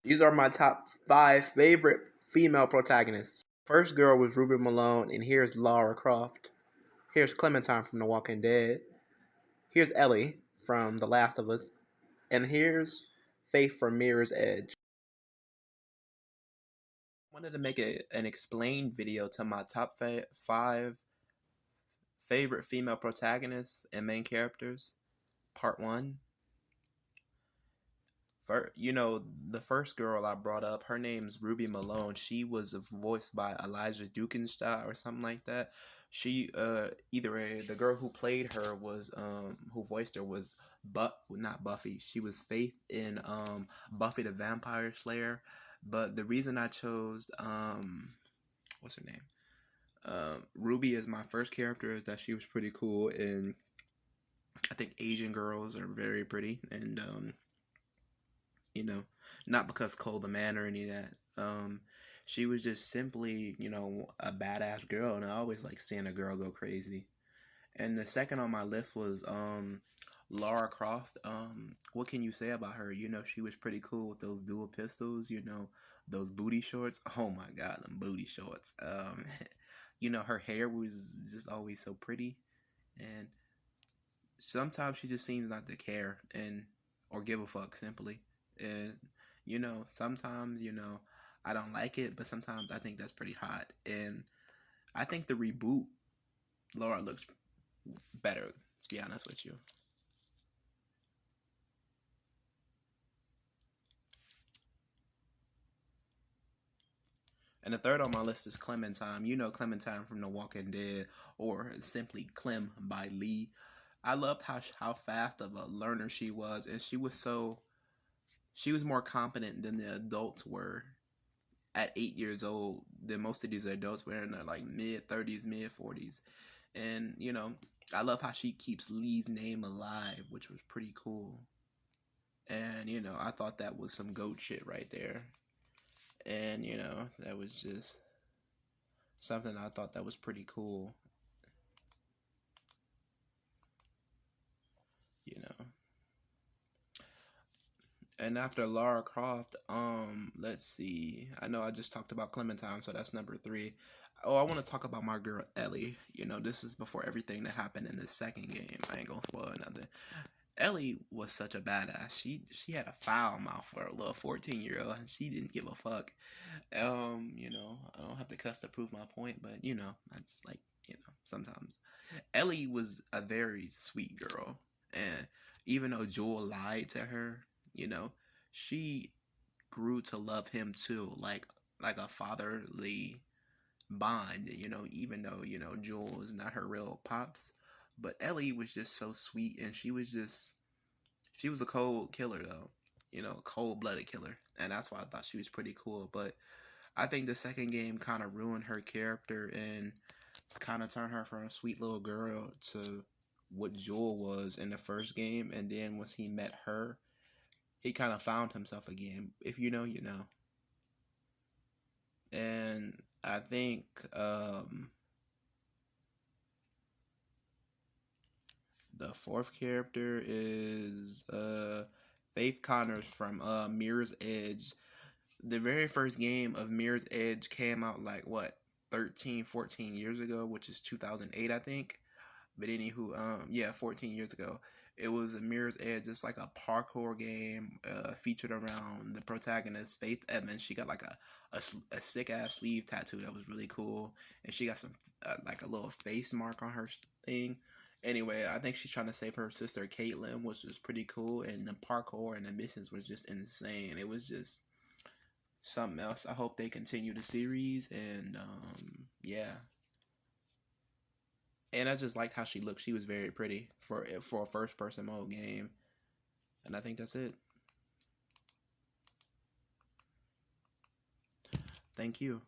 These are my top 5 favorite female protagonists. First girl was Ruby Malone, and here's Lara Croft. Here's Clementine from The Walking Dead. Here's Ellie from The Last of Us. And here's Faith from Mirror's Edge. I wanted to make an explained video to my top 5 favorite female protagonists and main characters. Part 1. The first girl I brought up, her name's Ruby Malone. She was voiced by Elijah Dukenstadt or something like that. She the girl who played her was who voiced her was not Buffy. She was Faith in Buffy the Vampire Slayer. But the reason I chose what's her name? Ruby as my first character is that she was pretty cool, and I think Asian girls are very pretty, and not because Cole the Man or any of that. She was just simply, a badass girl, and I always like seeing a girl go crazy. And the second on my list was Lara Croft. What can you say about her? She was pretty cool with those dual pistols, those booty shorts. Oh my god, them booty shorts. Her hair was just always so pretty, and sometimes she just seems not to care or give a fuck simply. And sometimes I don't like it, but sometimes I think that's pretty hot. And I think the reboot, Laura looks better, to be honest with you. And the third on my list is Clementine. Clementine from The Walking Dead, or simply Clem by Lee. I loved how fast of a learner she was, and she was more competent than the adults were at 8 years old than most of these adults were in their like mid-30s, mid-40s. And, I love how she keeps Lee's name alive, which was pretty cool. And, I thought that was some goat shit right there. And, that was just something I thought that was pretty cool. And after Lara Croft, let's see. I know I just talked about Clementine, so that's number 3. Oh, I want to talk about my girl Ellie. This is before everything that happened in the second game. I ain't gonna spoil nothing. Ellie was such a badass. She had a foul mouth for a little 14-year-old, and she didn't give a fuck. I don't have to cuss to prove my point, but I just like, sometimes. Ellie was a very sweet girl, and even though Joel lied to her, she grew to love him too, like a fatherly bond, even though, Joel is not her real pops. But Ellie was just so sweet, and she was a cold killer though, cold-blooded killer, and that's why I thought she was pretty cool. But I think the second game kind of ruined her character and kind of turned her from a sweet little girl to what Joel was in the first game, and then once he met her, he kind of found himself again. If you know, you know. And I think the fourth character is Faith Connors from Mirror's Edge. The very first game of Mirror's Edge came out like what, 13, 14 years ago, which is 2008, I think. But anywho, yeah, 14 years ago. It was a Mirror's Edge. It's like a parkour game featured around the protagonist, Faith Edmonds. She got like a sick ass sleeve tattoo that was really cool, and she got some like a little face mark on her thing. Anyway, I think she's trying to save her sister Caitlin, which was pretty cool, and the parkour and the missions was just insane. It was just something else. I hope they continue the series, and yeah. And I just liked how she looked. She was very pretty for a first person mode game. And I think that's it. Thank you.